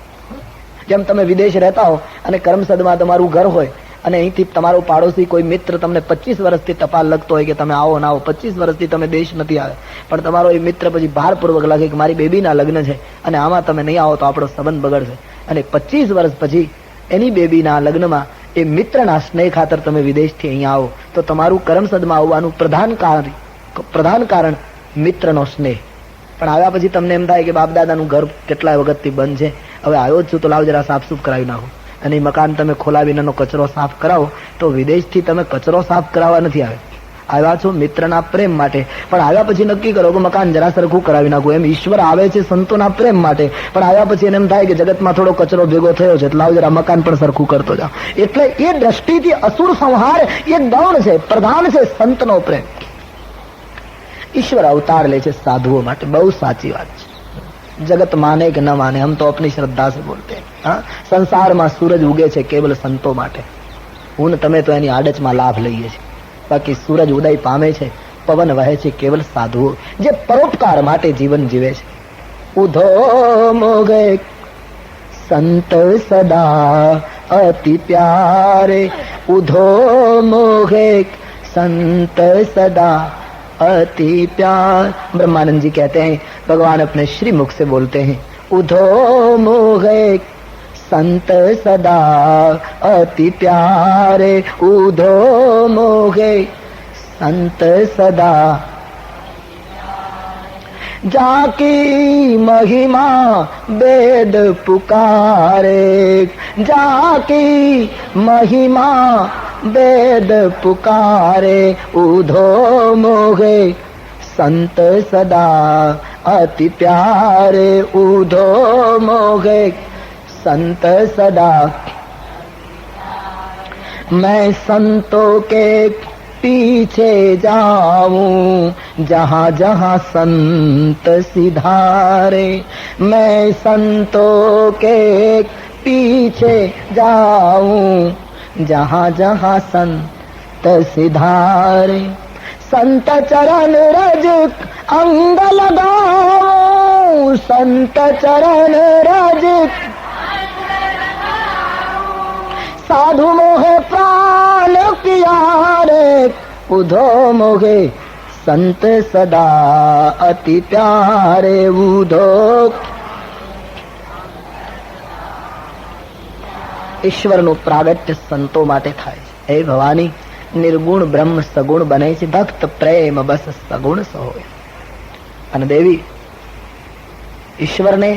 જેમ તમે વિદેશ રહેતા હો અને કરમસદમાં તમારું ઘર હોય અને અહીંથી તમારો પાડોશી કોઈ મિત્ર તમને 25 વર્ષથી ટપાલ લખતો હોય કે તમે આવો ના આવો, 25 વર્ષથી તમે દેશ નથી આવે, પણ તમારો એ મિત્ર પછી ભારપૂર્વક લખે કે મારી બેબીના લગ્ન છે અને આમાં તમે નહીં આવો તો આપણો સંબંધ બગડશે, અને 25 વર્ષ પછી એની બેબીના લગ્નમાં એ મિત્રના સ્નેહ ખાતર તમે વિદેશથી અહીંયા આવો, તો તમારું કરમસદમાં આવવાનું પ્રધાન કારણ મિત્રનો સ્નેહ. પણ આવ્યા પછી તમને એમ થાય કે બાપ દાદાનું ઘર કેટલા વખતથી બંધ છે, હવે આવ્યો જ છું તો લાવ જરા સાફસૂફ કરાવી નાખો, અને મકાન તમે ખોલાવીને કચરો સાફ કરાવો. તો વિદેશથી તમે કચરો સાફ કરાવવા નથી આવ્યા છો મિત્રના પ્રેમ માટે, પણ આવ્યા પછી નક્કી કરો કે મકાન જરા સરખું કરાવી નાખું. એમ ઈશ્વર આવે છે સંતોના પ્રેમ માટે, પણ આવ્યા પછી એને એમ થાય કે જગતમાં થોડો કચરો ભેગો થયો છે, લાવ જરા મકાન પણ સરખું કરતો જાઓ. એટલે એ દ્રષ્ટિથી અસુર સંહાર એ ગૌણ છે, પ્રધાન છે સંતનો પ્રેમ. ઈશ્વર અવતાર લે છે સાધુઓ માટે, બહુ સાચી વાત છે. जगत माने कि न माने, हम तो अपनी श्रद्धा से बोलते हैं. हाँ, संसाરમાં સૂરજ ઉગે છે કેવલ સંતો માટે. હું ને તમે તો એની આડચમાં લાભ લઈએ છીએ, બાકી સૂરજ ઉદય પામે છે, પવન વહે છે કેવલ સાધુઓ જે પરોપકાર માટે જીવન જીવે છે. ઉધો મોગે સંત સદા અતિ પ્યારે, ઉધો મોગે संत सदा अति प्यार. ब्रह्मानंद जी कहते हैं भगवान अपने श्री मुख से बोलते हैं, उधो मोहे संत सदा अति प्यारे, उधो मोहे संत सदा. जाकी महिमा वेद पुकारे, जाकी महिमा वेद पुकारे, उधो मोहे संत सदा अति प्यारे, उधो मोहे संत सदा. मैं संतों के पीछे जाऊं जहाँ जहाँ संत सिधारे, मैं संतों के पीछे जाऊं जहाँ जहाँ संत सिधारे. संत चरण रज अंग लगाऊं, संत चरण रज साधु मोहे प्राण प्यारे, उधो मोहे संत सदा अति प्यारे, उधो. ઈશ્વરનું પ્રાગટ્ય સંતો માટે થાય છે. હે ભવાની, નિર્ગુણ બ્રહ્મ સગુણ બને છે, ભક્ત પ્રેમ બસ સગુણ સોય. અને દેવી, ઈશ્વરને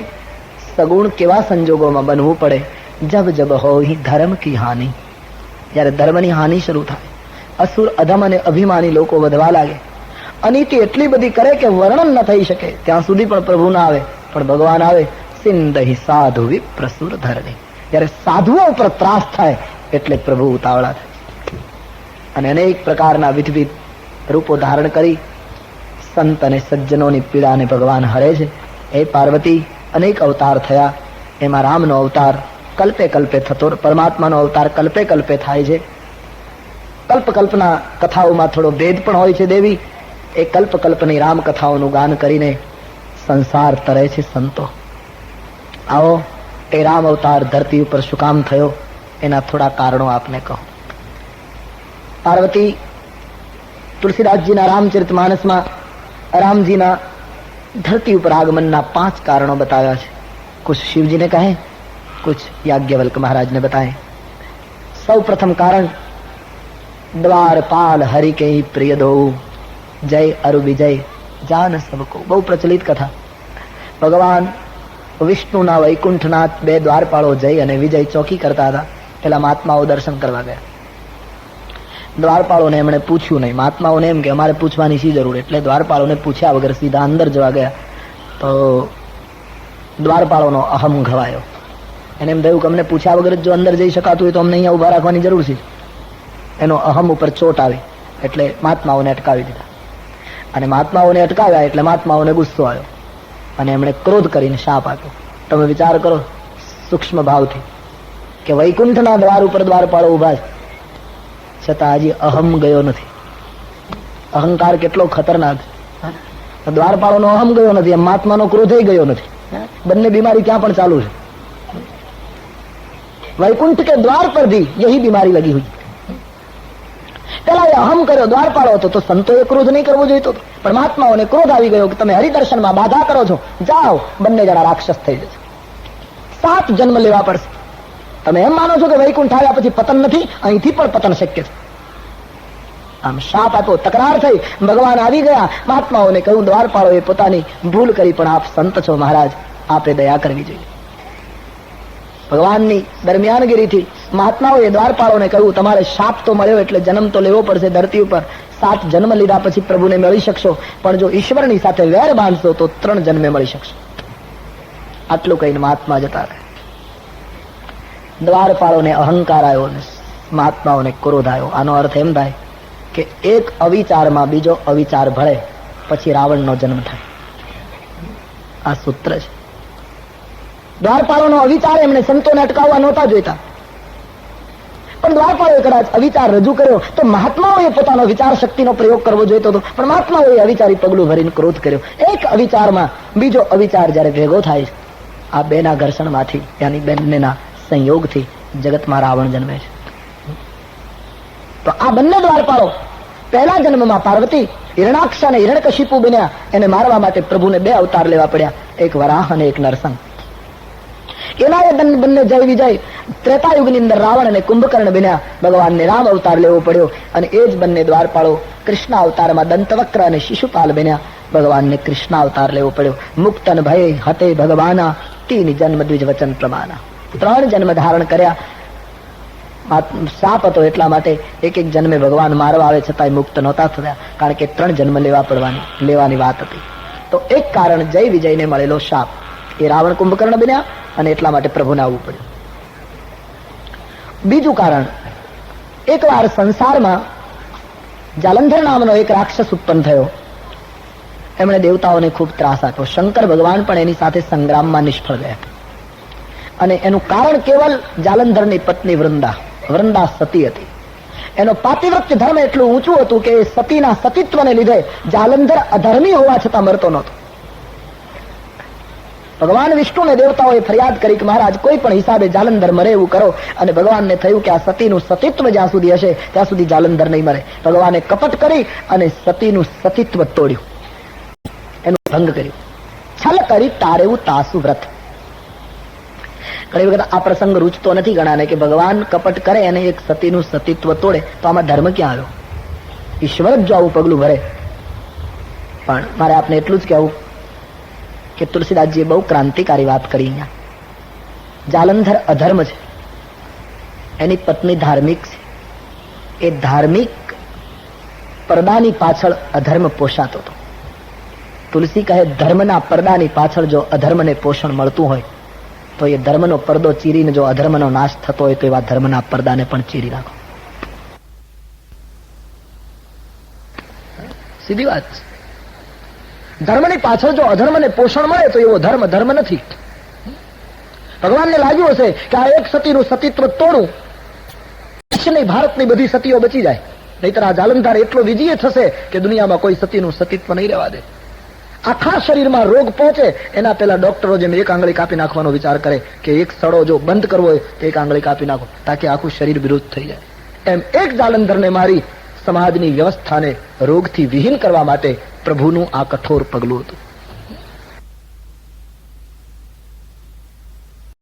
સગુણ કેવા સંજોગોમાં બનવું પડે? જબ જબ હોય ધર્મ કી હાનિ, જયારે ધર્મની હાનિ શરૂ થાય, અસુર અધમ અને અભિમાની લોકો વધવા લાગે, અનીતિ એટલી બધી કરે કે વર્ણન ન થઈ શકે, ત્યાં સુધી પણ પ્રભુ ના આવે. પણ ભગવાન આવે. સિંધહિ સાધુ વિપ્રસુર ધરણી, જયારે સાધુઓ ઉપર ત્રાસ થાય એટલે પ્રભુ ઉતાવળા થાય અને અનેક પ્રકારના વિધવિધ રૂપો ધારણ કરી સંત અને સજ્જનોની પીડાને ભગવાન હરે છે. એ પાર્વતી અનેક અવતાર થયા, એમાં રામનો અવતાર કલ્પે કલ્પે થતો, પરમાત્માનો અવતાર કલ્પે કલ્પે થાય છે. કલ્પ કલ્પના કથાઓમાં થોડો ભેદ પણ હોય છે. દેવી, એ કલ્પ કલ્પની રામ કથાઓનું ગાન કરીને સંસાર તરે છે સંતો. આવો, એ રામ અવતાર ધરતી ઉપર શું કામ થયો, એના થોડા કારણો આપને કહો. પાર્વતી તુલસીદાસજીના રામચરિતમાનસમાં રામજીના ધરતી ઉપર આગમનના 5 કારણો બતાવ્યા છે. कुछ शिव जी ने कहे, कुछ याज्ञवल्क महाराज ने बताए. सौ प्रथम कारण, द्वारपाल हरि के ही प्रिय दो, जय अरु विजय जान सबको. બહુ પ્રચલિત કથા. ભગવાન વિષ્ણુના વૈકુંઠનાથ બે દ્વારપાળો જઈ અને વિજય ચોકી કરતા હતા. પેલા મહાત્માઓ દર્શન કરવા ગયા. દ્વારપાળોને એમણે પૂછ્યું નહીં. મહાત્માઓને એમ કે અમારે પૂછવાની શી જરૂર, એટલે દ્વારપાળોને પૂછ્યા વગર સીધા અંદર જવા ગયા. તો દ્વારપાળોનો અહમ ઘવાયો. એને એમ થયું કે અમને પૂછ્યા વગર જો અંદર જઈ શકાતું હોય તો અમને અહીંયા ઉભા રાખવાની જરૂર છે. એનો અહમ ઉપર ચોટ આવી એટલે મહાત્માઓને અટકાવી દીધા. અને મહાત્માઓને અટકાવ્યા એટલે મહાત્માઓને ગુસ્સો આવ્યો અને એમણે ક્રોધ કરીને શાપ આપ્યો. તમે વિચાર કરો સૂક્ષ્મ ભાવથી કે વૈકુંઠના દ્વાર ઉપર દ્વારપાળો ઉભા છે, છતાં હજી અહમ ગયો નથી. અહંકાર કેટલો ખતરનાક છે. દ્વારપાળોનો અહમ ગયો નથી, એમ મહાત્માનો ક્રોધ ગયો નથી. બંને બીમારી ક્યાં પણ ચાલુ છે. वैकुंठ के द्वार पर भी यही बीमारी लगी हुई. પેલા એ અહમ કર્યો, દ્વારપાળો હતો તો સંતોએ ક્રોધ નહીં કરવો જોઈતો, પણ મહાત્માઓને ક્રોધ આવી ગયો કે તમે હરિદર્શનમાં બાધા કરો છો, જાઓ, બંને જણા રાક્ષસ થઈ જશે. 7 જન્મ લેવા પડશે. તમે એમ માનો છો કે વૈકુંઠ આવ્યા પછી પતન નથી? અહીંથી પણ પતન શક્ય છે. આમ શાપ આપ્યો, તકરાર થઈ, ભગવાન આવી ગયા. મહાત્માઓને કહ્યું દ્વારપાળોએ પોતાની ભૂલ કરી, પણ આપ સંત છો મહારાજ, આપે દયા કરવી જોઈએ. ભગવાનની દરમિયાનગીરીથી મહાત્માઓએ દ્વારપાળોને કહ્યું તમારે શાપ તો મળ્યો એટલે જન્મ તો લેવો પડશે ધરતી ઉપર. 7 જન્મ લીધા પછી પ્રભુને મળી શકશો, પણ જો ઈશ્વરની સાથે વેર બાંધશો તો 3 જન્મે મળી શકશો. આટલું કહીને મહાત્મા જતા રહે. દ્વારપાળોને અહંકાર આવ્યો અને મહાત્માઓને ક્રોધ આવ્યો. આનો અર્થ એમ થાય કે એક અવિચારમાં બીજો અવિચાર ભળે પછી રાવણનો જન્મ થાય. આ સૂત્ર છે. દ્વારપાળોનો અવિચાર એમણે સંતોને અટકાવવા નહોતા જોઈતા, પણ દ્વારપાળોએ કદાચ અવિચાર રજૂ કર્યો તો મહાત્માઓએ પોતાનો વિચાર શક્તિનો પ્રયોગ કરવો જોઈતો હતો, પણ મહાત્માઓએ અવિચારી પગલું ભરીને ક્રોધ કર્યો. એક અવિચારમાં બીજો અવિચાર જયારે ભેગો થાય છે, આ બેના ઘર્ષણમાંથી યાની બંનેના સંયોગથી જગતમાં રાવણ જન્મે છે. તો આ બંને દ્વારપાળો પહેલા જન્મમાં પાર્વતી હિરણાક્ષ અને હિરણ્યકશિપુ બન્યા. એને મારવા માટે પ્રભુને 2 અવતાર લેવા પડ્યા, એક વરાહ અને એક નરસંગ. એના એ બંને જય વિજય ત્રેતાયુગની અંદર રાવણ અને કુંભકર્ણ બન્યા. ભગવાનને રામ અવતાર લેવો પડ્યો અને એ જ બંને દ્વારપાળો કૃષ્ણ અવતારમાં દંતવક્ર અને શિશુપાલ બન્યા. ભગવાનને કૃષ્ણ અવતાર લેવો પડ્યો. મુક્તન ભય હતે ભગવાના 3 જન્મ દ્વિજ વચન પ્રમાના. 3 જન્મ ધારણ કર્યા. શાપ હતો એટલા માટે એક જન્મે ભગવાન મારવા આવે છતાંય મુક્ત નહોતા થયા, કારણ કે 3 જન્મ લેવાની વાત હતી. તો એક કારણ જય વિજયને મળેલો શાપ, એ રાવણ કુંભકર્ણ બન્યા અને એટલા માટે પ્રભુને આવવું પડ્યું. બીજું કારણ, એકવાર સંસારમાં જાલંધર નામનો એક રાક્ષસ ઉત્પન્ન થયો. એમણે દેવતાઓને ખૂબ ત્રાસ આપ્યો. શંકર ભગવાન પણ એની સાથે સંગ્રામમાં નિષ્ફળ ગયા. અને એનું કારણ કેવલ જાલંધરની પત્ની વૃંદા સતી હતી. એનો પાતિવ્રત્ય ધર્મ એટલું ઊંચું હતું કે સતીના સતીત્વને લીધે જાલંધર અધર્મી હોવા છતાં મરતો નહોતો. ભગવાન વિષ્ણુને દેવતાઓએ ફરિયાદ કરી કે મહારાજ કોઈ પણ હિસાબે જાલંધર મરે એવું કરો. અને ભગવાનને થયું કે આ સતીનું સતીત્વ જ્યાં સુધી હશે ત્યાં સુધી જાલંધર નહીં મરે. ભગવાને કપટ કરી અને સતીનું સતીત્વ તોડ્યું, એનું ભંગ કર્યું. છલ કરી તારેવું તાસુ વ્રત. ઘણી વખત આ પ્રસંગ રૂચતો નથી ઘણાને કે ભગવાન કપટ કરે અને એક સતીનું સતીત્વ તોડે, તો આમાં ધર્મ ક્યાં આવ્યો? ઈશ્વર જ જો આવું પગલું ભરે. પણ મારે આપને એટલું જ કહેવું કે તુલસીદાસજીએ બહુ ક્રાંતિકારી વાત કરી. અહીંયા જાલંધર અધર્મ છે, એની પત્ની ધાર્મિક છે. એ ધાર્મિક પડદાની પાછળ અધર્મ પોષાતો હતો. તુલસી કહે ધર્મના પડદાની પાછળ જો અધર્મને પોષણ મળતું હોય તો એ ધર્મનો પડદો ચીરીને જો અધર્મનો નાશ થતો હોય તો એવા ધર્મના પડદાને પણ ચીરી નાખો. સીધી વાત. ધર્મની પાછળ જો અધર્મને પોષણ મળે તો એવો ધર્મ નથી. ભગવાનને લાગ્યું હશે કે આ એક સતીનું સતીત્વ તોડું, નહીં ભારતની બધી સતીઓ બચી જાય, નહીતર આ જાલંધર એટલો વિજય થશે કે દુનિયામાં કોઈ સતીનું સતીત્વ નહીં રહેવા દે. આખા શરીરમાં રોગ પહોંચે એના પહેલા ડોક્ટરો જેમ એક આંગળી કાપી નાખવાનો વિચાર કરે કે એક સડો જો બંધ કરવો હોય તો એક આંગળી કાપી નાખો તાકી આખું શરીર વિરુદ્ધ થઈ જાય. એમ એક જાલંધરને મારી સમાજની વ્યવસ્થાને રોગથી વિહીન કરવા માટે પ્રભુનું આ કઠોર પગલું હતું.